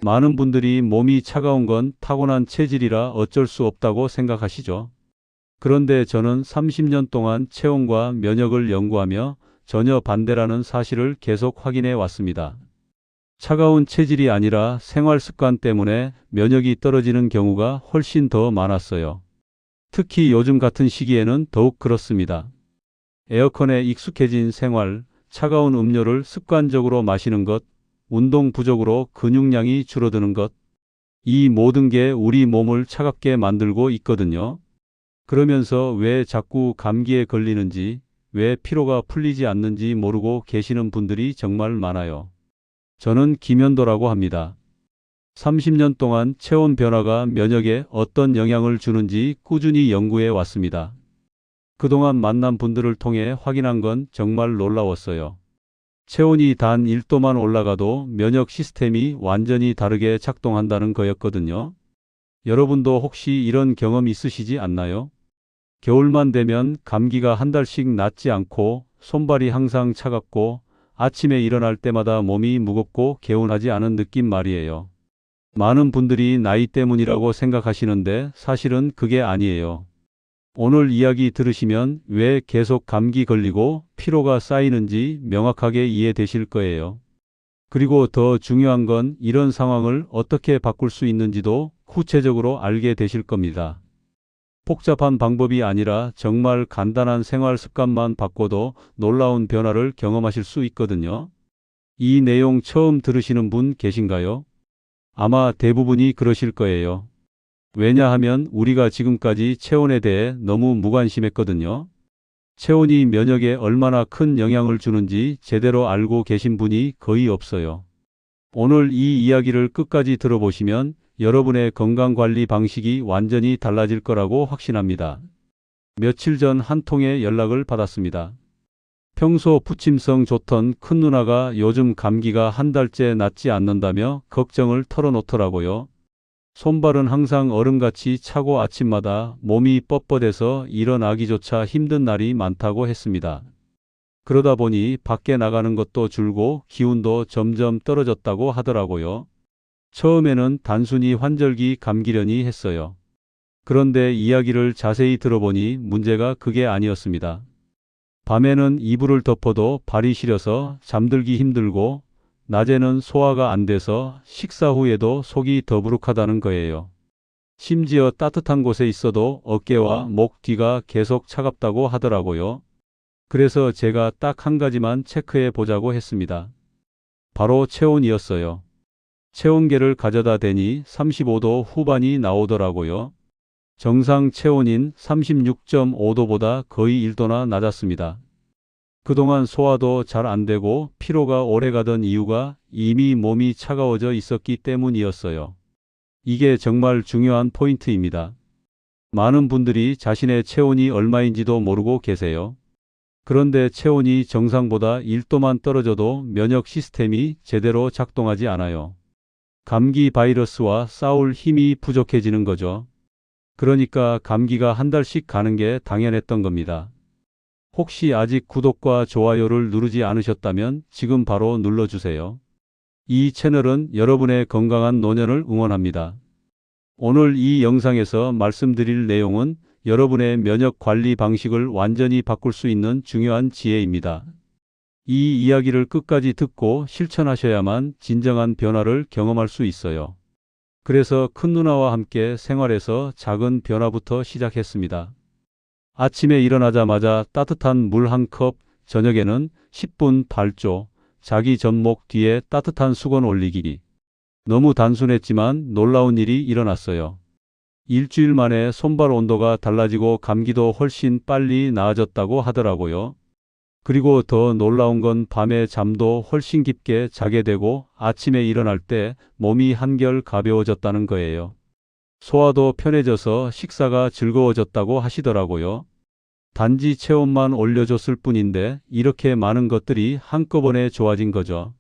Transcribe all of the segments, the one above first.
많은 분들이 몸이 차가운 건 타고난 체질이라 어쩔 수 없다고 생각하시죠. 그런데 저는 30년 동안 체온과 면역을 연구하며 전혀 반대라는 사실을 계속 확인해 왔습니다. 차가운 체질이 아니라 생활 습관 때문에 면역이 떨어지는 경우가 훨씬 더 많았어요. 특히 요즘 같은 시기에는 더욱 그렇습니다. 에어컨에 익숙해진 생활, 차가운 음료를 습관적으로 마시는 것, 운동 부족으로 근육량이 줄어드는 것, 이 모든 게 우리 몸을 차갑게 만들고 있거든요. 그러면서 왜 자꾸 감기에 걸리는지, 왜 피로가 풀리지 않는지 모르고 계시는 분들이 정말 많아요. 저는 김현도라고 합니다. 30년 동안 체온 변화가 면역에 어떤 영향을 주는지 꾸준히 연구해 왔습니다. 그동안 만난 분들을 통해 확인한 건 정말 놀라웠어요. 체온이 단 1도만 올라가도 면역 시스템이 완전히 다르게 작동한다는 거였거든요. 여러분도 혹시 이런 경험 있으시지 않나요? 겨울만 되면 감기가 한 달씩 낫지 않고 손발이 항상 차갑고 아침에 일어날 때마다 몸이 무겁고 개운하지 않은 느낌 말이에요. 많은 분들이 나이 때문이라고 생각하시는데 사실은 그게 아니에요. 오늘 이야기 들으시면 왜 계속 감기 걸리고 피로가 쌓이는지 명확하게 이해되실 거예요. 그리고 더 중요한 건 이런 상황을 어떻게 바꿀 수 있는지도 구체적으로 알게 되실 겁니다. 복잡한 방법이 아니라 정말 간단한 생활 습관만 바꿔도 놀라운 변화를 경험하실 수 있거든요. 이 내용 처음 들으시는 분 계신가요? 아마 대부분이 그러실 거예요. 왜냐하면 우리가 지금까지 체온에 대해 너무 무관심했거든요. 체온이 면역에 얼마나 큰 영향을 주는지 제대로 알고 계신 분이 거의 없어요. 오늘 이 이야기를 끝까지 들어보시면 여러분의 건강관리 방식이 완전히 달라질 거라고 확신합니다. 며칠 전 한 통의 연락을 받았습니다. 평소 부침성 좋던 큰 누나가 요즘 감기가 한 달째 낫지 않는다며 걱정을 털어놓더라고요. 손발은 항상 얼음같이 차고 아침마다 몸이 뻣뻣해서 일어나기조차 힘든 날이 많다고 했습니다. 그러다 보니 밖에 나가는 것도 줄고 기운도 점점 떨어졌다고 하더라고요. 처음에는 단순히 환절기 감기려니 했어요. 그런데 이야기를 자세히 들어보니 문제가 그게 아니었습니다. 밤에는 이불을 덮어도 발이 시려서 잠들기 힘들고 낮에는 소화가 안 돼서 식사 후에도 속이 더부룩하다는 거예요. 심지어 따뜻한 곳에 있어도 어깨와 목 뒤가 계속 차갑다고 하더라고요. 그래서 제가 딱 한 가지만 체크해 보자고 했습니다. 바로 체온이었어요. 체온계를 가져다 대니 35도 후반이 나오더라고요. 정상 체온인 36.5도보다 거의 1도나 낮았습니다. 그동안 소화도 잘 안 되고 피로가 오래 가던 이유가 이미 몸이 차가워져 있었기 때문이었어요. 이게 정말 중요한 포인트입니다. 많은 분들이 자신의 체온이 얼마인지도 모르고 계세요. 그런데 체온이 정상보다 1도만 떨어져도 면역 시스템이 제대로 작동하지 않아요. 감기 바이러스와 싸울 힘이 부족해지는 거죠. 그러니까 감기가 한 달씩 가는 게 당연했던 겁니다. 혹시 아직 구독과 좋아요를 누르지 않으셨다면 지금 바로 눌러주세요. 이 채널은 여러분의 건강한 노년을 응원합니다. 오늘 이 영상에서 말씀드릴 내용은 여러분의 면역 관리 방식을 완전히 바꿀 수 있는 중요한 지혜입니다. 이 이야기를 끝까지 듣고 실천하셔야만 진정한 변화를 경험할 수 있어요. 그래서 큰 누나와 함께 생활에서 작은 변화부터 시작했습니다. 아침에 일어나자마자 따뜻한 물 한 컵, 저녁에는 10분 발조, 자기 전목 뒤에 따뜻한 수건 올리기. 너무 단순했지만 놀라운 일이 일어났어요. 일주일 만에 손발 온도가 달라지고 감기도 훨씬 빨리 나아졌다고 하더라고요. 그리고 더 놀라운 건 밤에 잠도 훨씬 깊게 자게 되고 아침에 일어날 때 몸이 한결 가벼워졌다는 거예요. 소화도 편해져서 식사가 즐거워졌다고 하시더라고요. 단지 체온만 올려줬을 뿐인데 이렇게 많은 것들이 한꺼번에 좋아진 거죠.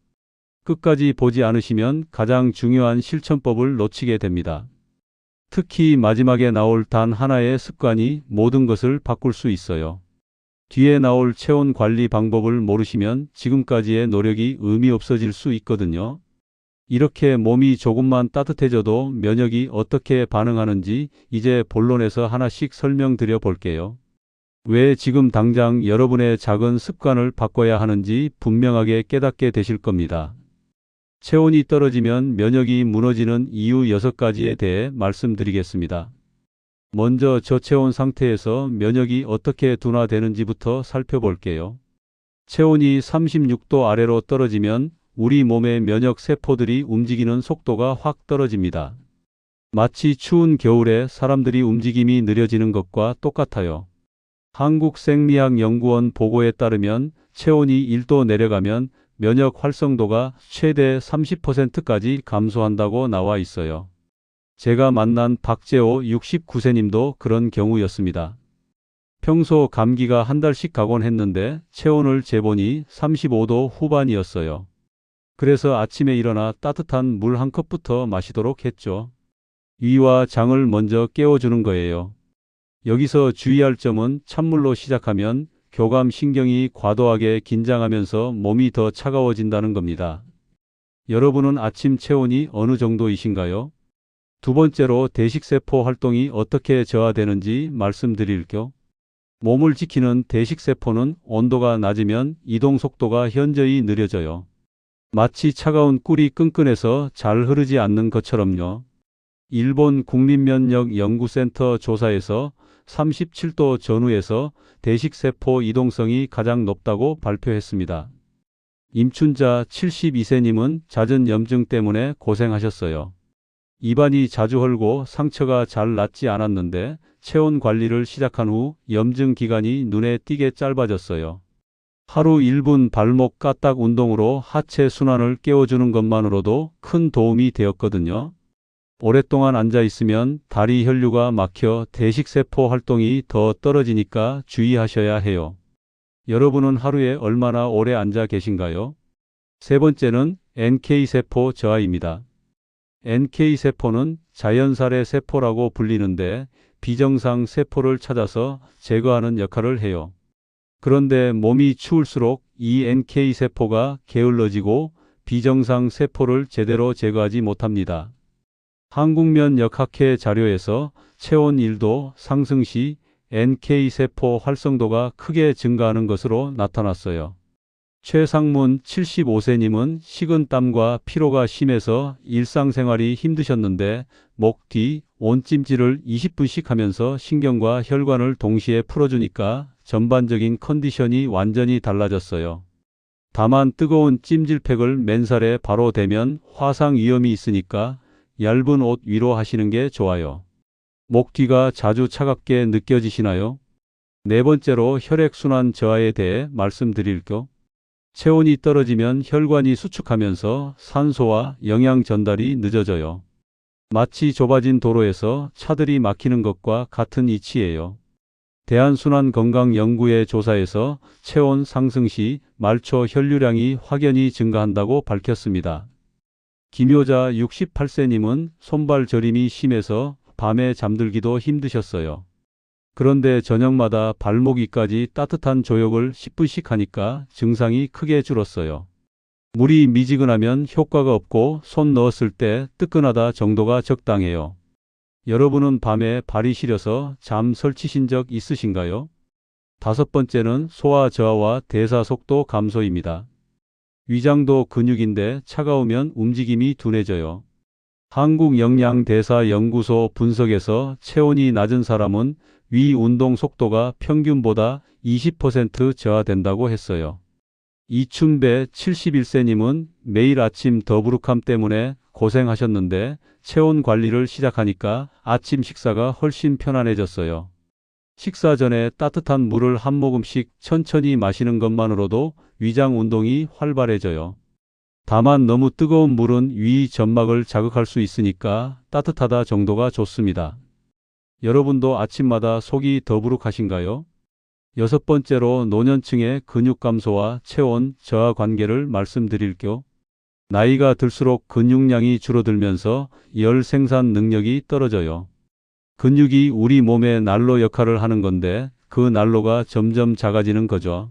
끝까지 보지 않으시면 가장 중요한 실천법을 놓치게 됩니다. 특히 마지막에 나올 단 하나의 습관이 모든 것을 바꿀 수 있어요. 뒤에 나올 체온 관리 방법을 모르시면 지금까지의 노력이 의미 없어질 수 있거든요. 이렇게 몸이 조금만 따뜻해져도 면역이 어떻게 반응하는지 이제 본론에서 하나씩 설명드려 볼게요. 왜 지금 당장 여러분의 작은 습관을 바꿔야 하는지 분명하게 깨닫게 되실 겁니다. 체온이 떨어지면 면역이 무너지는 이유 6가지에 대해 말씀드리겠습니다. 먼저 저체온 상태에서 면역이 어떻게 둔화되는지부터 살펴볼게요. 체온이 36도 아래로 떨어지면 우리 몸의 면역 세포들이 움직이는 속도가 확 떨어집니다. 마치 추운 겨울에 사람들이 움직임이 느려지는 것과 똑같아요. 한국생리학연구원 보고에 따르면 체온이 1도 내려가면 면역 활성도가 최대 30%까지 감소한다고 나와 있어요. 제가 만난 박재호 69세님도 그런 경우였습니다. 평소 감기가 한 달씩 가곤 했는데 체온을 재보니 35도 후반이었어요. 그래서 아침에 일어나 따뜻한 물 한 컵부터 마시도록 했죠. 위와 장을 먼저 깨워주는 거예요. 여기서 주의할 점은 찬물로 시작하면 교감신경이 과도하게 긴장하면서 몸이 더 차가워진다는 겁니다. 여러분은 아침 체온이 어느 정도이신가요? 두 번째로 대식세포 활동이 어떻게 저하되는지 말씀드릴게요. 몸을 지키는 대식세포는 온도가 낮으면 이동 속도가 현저히 느려져요. 마치 차가운 꿀이 끈끈해서 잘 흐르지 않는 것처럼요. 일본 국립면역연구센터 조사에서 37도 전후에서 대식세포 이동성이 가장 높다고 발표했습니다. 임춘자 72세님은 잦은 염증 때문에 고생하셨어요. 입안이 자주 헐고 상처가 잘 낫지 않았는데 체온 관리를 시작한 후 염증 기간이 눈에 띄게 짧아졌어요. 하루 1분 발목 까딱 운동으로 하체 순환을 깨워주는 것만으로도 큰 도움이 되었거든요. 오랫동안 앉아 있으면 다리 혈류가 막혀 대식세포 활동이 더 떨어지니까 주의하셔야 해요. 여러분은 하루에 얼마나 오래 앉아 계신가요? 세 번째는 NK세포 저하입니다. NK세포는 자연살의 세포라고 불리는데 비정상 세포를 찾아서 제거하는 역할을 해요. 그런데 몸이 추울수록 이 NK세포가 게을러지고 비정상 세포를 제대로 제거하지 못합니다. 한국면역학회 자료에서 체온 1도 상승 시 NK세포 활성도가 크게 증가하는 것으로 나타났어요. 최상문 75세님은 식은땀과 피로가 심해서 일상생활이 힘드셨는데 목 뒤, 온찜질을 20분씩 하면서 신경과 혈관을 동시에 풀어주니까 전반적인 컨디션이 완전히 달라졌어요. 다만 뜨거운 찜질팩을 맨살에 바로 대면 화상 위험이 있으니까 얇은 옷 위로 하시는 게 좋아요. 목 뒤가 자주 차갑게 느껴지시나요? 네 번째로 혈액순환 저하에 대해 말씀드릴게요. 체온이 떨어지면 혈관이 수축하면서 산소와 영양 전달이 늦어져요. 마치 좁아진 도로에서 차들이 막히는 것과 같은 이치예요. 대한순환건강연구의 조사에서 체온 상승 시 말초 혈류량이 확연히 증가한다고 밝혔습니다. 김효자 68세님은 손발 저림이 심해서 밤에 잠들기도 힘드셨어요. 그런데 저녁마다 발목 위까지 따뜻한 조욕을 10분씩 하니까 증상이 크게 줄었어요. 물이 미지근하면 효과가 없고 손 넣었을 때 뜨끈하다 정도가 적당해요. 여러분은 밤에 발이 시려서 잠 설치신 적 있으신가요? 다섯 번째는 소화 저하와 대사 속도 감소입니다. 위장도 근육인데 차가우면 움직임이 둔해져요. 한국영양대사연구소 분석에서 체온이 낮은 사람은 위 운동 속도가 평균보다 20% 저하된다고 했어요. 이춘배 71세님은 매일 아침 더부룩함 때문에 고생하셨는데 체온 관리를 시작하니까 아침 식사가 훨씬 편안해졌어요. 식사 전에 따뜻한 물을 한 모금씩 천천히 마시는 것만으로도 위장 운동이 활발해져요. 다만 너무 뜨거운 물은 위 점막을 자극할 수 있으니까 따뜻하다 정도가 좋습니다. 여러분도 아침마다 속이 더부룩하신가요? 여섯 번째로 노년층의 근육 감소와 체온 저하 관계를 말씀드릴게요. 나이가 들수록 근육량이 줄어들면서 열 생산 능력이 떨어져요. 근육이 우리 몸의 난로 역할을 하는 건데 그 난로가 점점 작아지는 거죠.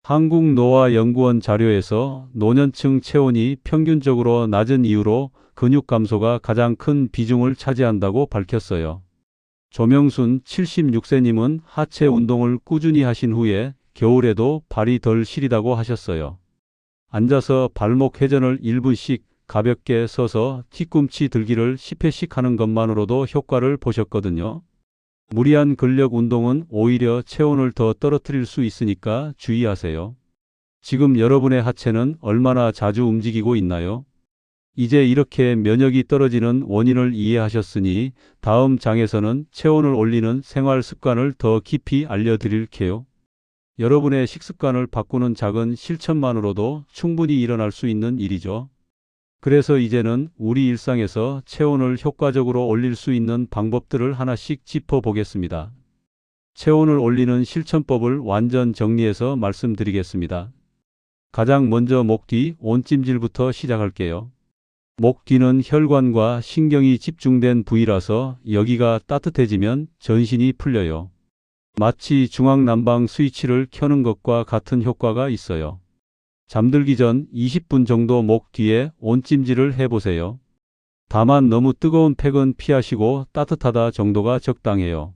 한국노화연구원 자료에서 노년층 체온이 평균적으로 낮은 이유로 근육 감소가 가장 큰 비중을 차지한다고 밝혔어요. 조명순 76세님은 하체 운동을 꾸준히 하신 후에 겨울에도 발이 덜 시리다고 하셨어요. 앉아서 발목 회전을 1분씩 가볍게 서서 뒤꿈치 들기를 10회씩 하는 것만으로도 효과를 보셨거든요. 무리한 근력 운동은 오히려 체온을 더 떨어뜨릴 수 있으니까 주의하세요. 지금 여러분의 하체는 얼마나 자주 움직이고 있나요? 이제 이렇게 면역이 떨어지는 원인을 이해하셨으니 다음 장에서는 체온을 올리는 생활 습관을 더 깊이 알려드릴게요. 여러분의 식습관을 바꾸는 작은 실천만으로도 충분히 일어날 수 있는 일이죠. 그래서 이제는 우리 일상에서 체온을 효과적으로 올릴 수 있는 방법들을 하나씩 짚어보겠습니다. 체온을 올리는 실천법을 완전 정리해서 말씀드리겠습니다. 가장 먼저 목 뒤 온찜질부터 시작할게요. 목 뒤는 혈관과 신경이 집중된 부위라서 여기가 따뜻해지면 전신이 풀려요. 마치 중앙난방 스위치를 켜는 것과 같은 효과가 있어요. 잠들기 전 20분 정도 목 뒤에 온찜질을 해보세요. 다만 너무 뜨거운 팩은 피하시고 따뜻하다 정도가 적당해요.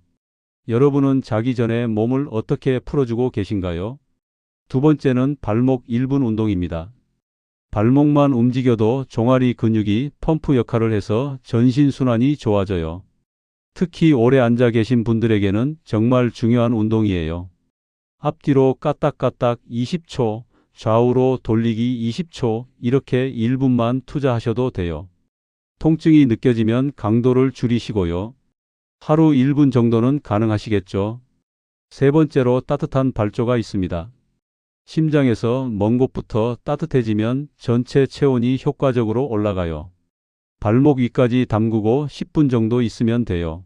여러분은 자기 전에 몸을 어떻게 풀어주고 계신가요? 두 번째는 발목 1분 운동입니다. 발목만 움직여도 종아리 근육이 펌프 역할을 해서 전신순환이 좋아져요. 특히 오래 앉아 계신 분들에게는 정말 중요한 운동이에요. 앞뒤로 까딱까딱 20초, 좌우로 돌리기 20초, 이렇게 1분만 투자하셔도 돼요. 통증이 느껴지면 강도를 줄이시고요. 하루 1분 정도는 가능하시겠죠? 세 번째로 따뜻한 발조가 있습니다. 심장에서 먼 곳부터 따뜻해지면 전체 체온이 효과적으로 올라가요. 발목 위까지 담그고 10분 정도 있으면 돼요.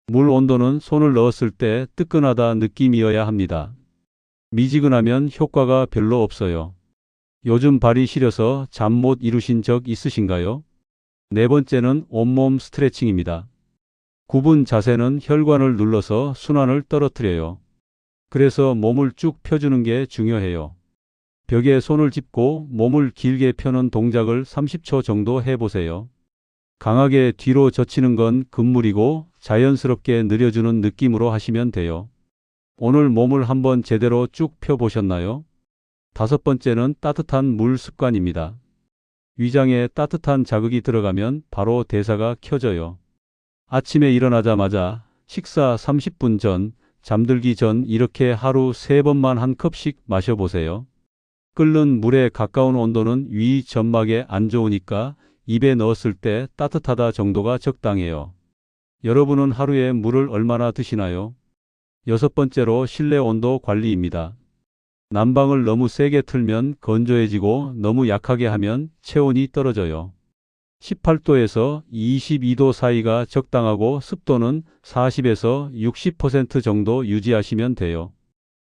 물 온도는 손을 넣었을 때 뜨끈하다 느낌이어야 합니다. 미지근하면 효과가 별로 없어요. 요즘 발이 시려서 잠 못 이루신 적 있으신가요? 네 번째는 온몸 스트레칭입니다. 굽은 자세는 혈관을 눌러서 순환을 떨어뜨려요. 그래서 몸을 쭉 펴주는 게 중요해요. 벽에 손을 짚고 몸을 길게 펴는 동작을 30초 정도 해보세요. 강하게 뒤로 젖히는 건 금물이고 자연스럽게 느려주는 느낌으로 하시면 돼요. 오늘 몸을 한번 제대로 쭉 펴보셨나요? 다섯 번째는 따뜻한 물 습관입니다. 위장에 따뜻한 자극이 들어가면 바로 대사가 켜져요. 아침에 일어나자마자 식사 30분 전, 잠들기 전 이렇게 하루 3번만 한 컵씩 마셔보세요. 끓는 물에 가까운 온도는 위 점막에 안 좋으니까 입에 넣었을 때 따뜻하다 정도가 적당해요. 여러분은 하루에 물을 얼마나 드시나요? 여섯 번째로 실내 온도 관리입니다. 난방을 너무 세게 틀면 건조해지고 너무 약하게 하면 체온이 떨어져요. 18도에서 22도 사이가 적당하고 습도는 40에서 60% 정도 유지하시면 돼요.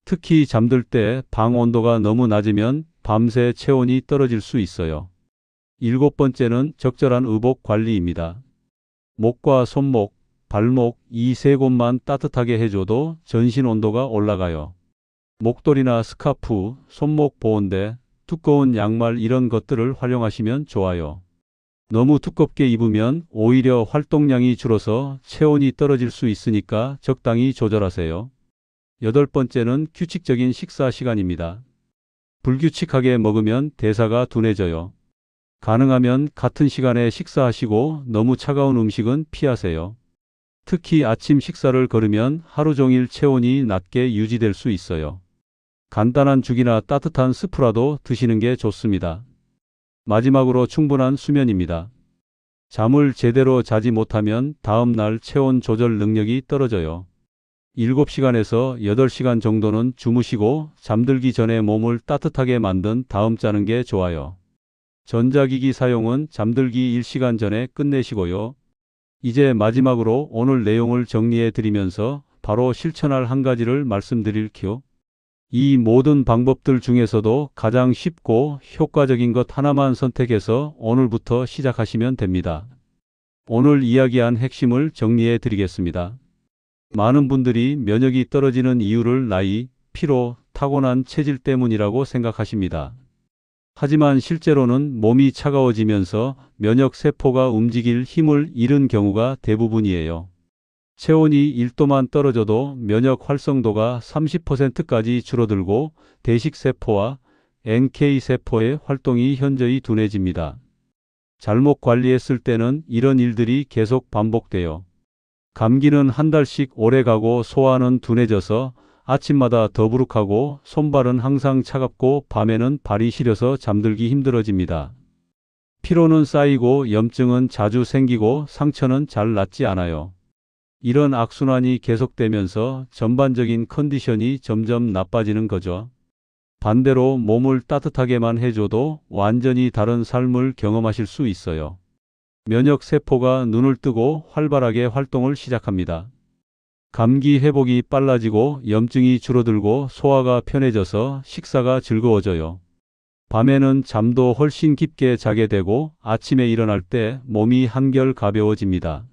특히 잠들 때 방 온도가 너무 낮으면 밤새 체온이 떨어질 수 있어요. 일곱 번째는 적절한 의복 관리입니다. 목과 손목, 발목 이 세 곳만 따뜻하게 해줘도 전신 온도가 올라가요. 목도리나 스카프, 손목 보온대, 두꺼운 양말 이런 것들을 활용하시면 좋아요. 너무 두껍게 입으면 오히려 활동량이 줄어서 체온이 떨어질 수 있으니까 적당히 조절하세요. 여덟 번째는 규칙적인 식사 시간입니다. 불규칙하게 먹으면 대사가 둔해져요. 가능하면 같은 시간에 식사하시고 너무 차가운 음식은 피하세요. 특히 아침 식사를 거르면 하루 종일 체온이 낮게 유지될 수 있어요. 간단한 죽이나 따뜻한 스프라도 드시는 게 좋습니다. 마지막으로 충분한 수면입니다. 잠을 제대로 자지 못하면 다음 날 체온 조절 능력이 떨어져요. 7시간에서 8시간 정도는 주무시고 잠들기 전에 몸을 따뜻하게 만든 다음 자는 게 좋아요. 전자기기 사용은 잠들기 1시간 전에 끝내시고요. 이제 마지막으로 오늘 내용을 정리해 드리면서 바로 실천할 한 가지를 말씀드릴게요. 이 모든 방법들 중에서도 가장 쉽고 효과적인 것 하나만 선택해서 오늘부터 시작하시면 됩니다. 오늘 이야기한 핵심을 정리해 드리겠습니다. 많은 분들이 면역이 떨어지는 이유를 나이, 피로, 타고난 체질 때문이라고 생각하십니다. 하지만 실제로는 몸이 차가워지면서 면역 세포가 움직일 힘을 잃은 경우가 대부분이에요. 체온이 1도만 떨어져도 면역 활성도가 30%까지 줄어들고 대식세포와 NK세포의 활동이 현저히 둔해집니다. 잘못 관리했을 때는 이런 일들이 계속 반복돼요. 감기는 한 달씩 오래가고 소화는 둔해져서 아침마다 더부룩하고 손발은 항상 차갑고 밤에는 발이 시려서 잠들기 힘들어집니다. 피로는 쌓이고 염증은 자주 생기고 상처는 잘 낫지 않아요. 이런 악순환이 계속되면서 전반적인 컨디션이 점점 나빠지는 거죠. 반대로 몸을 따뜻하게만 해줘도 완전히 다른 삶을 경험하실 수 있어요. 면역 세포가 눈을 뜨고 활발하게 활동을 시작합니다. 감기 회복이 빨라지고 염증이 줄어들고 소화가 편해져서 식사가 즐거워져요. 밤에는 잠도 훨씬 깊게 자게 되고 아침에 일어날 때 몸이 한결 가벼워집니다.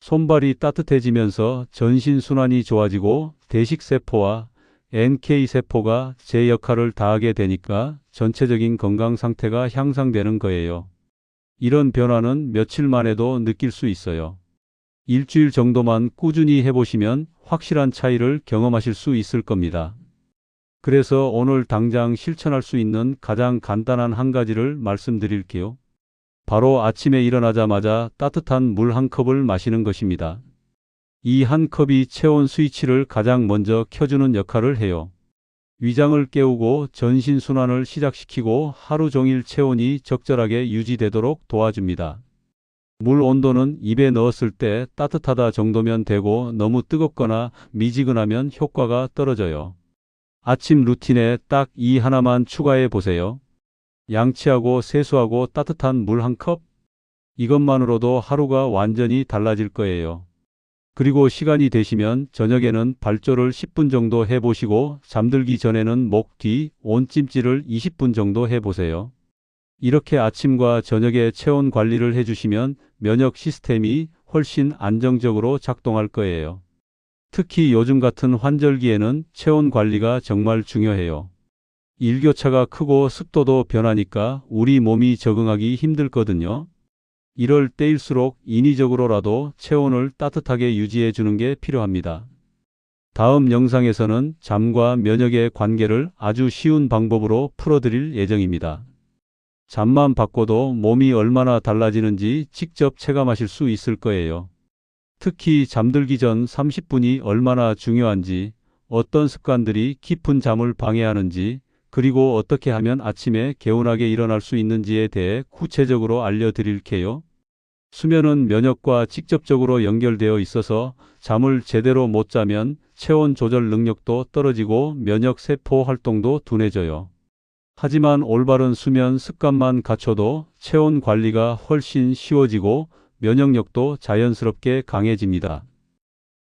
손발이 따뜻해지면서 전신순환이 좋아지고 대식세포와 NK세포가 제 역할을 다하게 되니까 전체적인 건강 상태가 향상되는 거예요. 이런 변화는 며칠 만에도 느낄 수 있어요. 일주일 정도만 꾸준히 해보시면 확실한 차이를 경험하실 수 있을 겁니다. 그래서 오늘 당장 실천할 수 있는 가장 간단한 한 가지를 말씀드릴게요. 바로 아침에 일어나자마자 따뜻한 물 한 컵을 마시는 것입니다. 이 한 컵이 체온 스위치를 가장 먼저 켜주는 역할을 해요. 위장을 깨우고 전신순환을 시작시키고 하루 종일 체온이 적절하게 유지되도록 도와줍니다. 물 온도는 입에 넣었을 때 따뜻하다 정도면 되고 너무 뜨겁거나 미지근하면 효과가 떨어져요. 아침 루틴에 딱 이 하나만 추가해 보세요. 양치하고 세수하고 따뜻한 물 한 컵? 이것만으로도 하루가 완전히 달라질 거예요. 그리고 시간이 되시면 저녁에는 발조를 10분 정도 해보시고 잠들기 전에는 목 뒤 온찜질을 20분 정도 해보세요. 이렇게 아침과 저녁에 체온 관리를 해주시면 면역 시스템이 훨씬 안정적으로 작동할 거예요. 특히 요즘 같은 환절기에는 체온 관리가 정말 중요해요. 일교차가 크고 습도도 변하니까 우리 몸이 적응하기 힘들거든요. 이럴 때일수록 인위적으로라도 체온을 따뜻하게 유지해 주는 게 필요합니다. 다음 영상에서는 잠과 면역의 관계를 아주 쉬운 방법으로 풀어드릴 예정입니다. 잠만 바꿔도 몸이 얼마나 달라지는지 직접 체감하실 수 있을 거예요. 특히 잠들기 전 30분이 얼마나 중요한지, 어떤 습관들이 깊은 잠을 방해하는지, 그리고 어떻게 하면 아침에 개운하게 일어날 수 있는지에 대해 구체적으로 알려드릴게요. 수면은 면역과 직접적으로 연결되어 있어서 잠을 제대로 못 자면 체온 조절 능력도 떨어지고 면역 세포 활동도 둔해져요. 하지만 올바른 수면 습관만 갖춰도 체온 관리가 훨씬 쉬워지고 면역력도 자연스럽게 강해집니다.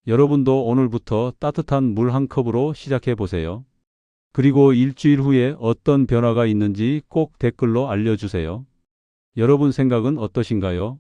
여러분도 오늘부터 따뜻한 물 한 컵으로 시작해 보세요. 그리고 일주일 후에 어떤 변화가 있는지 꼭 댓글로 알려주세요. 여러분 생각은 어떠신가요?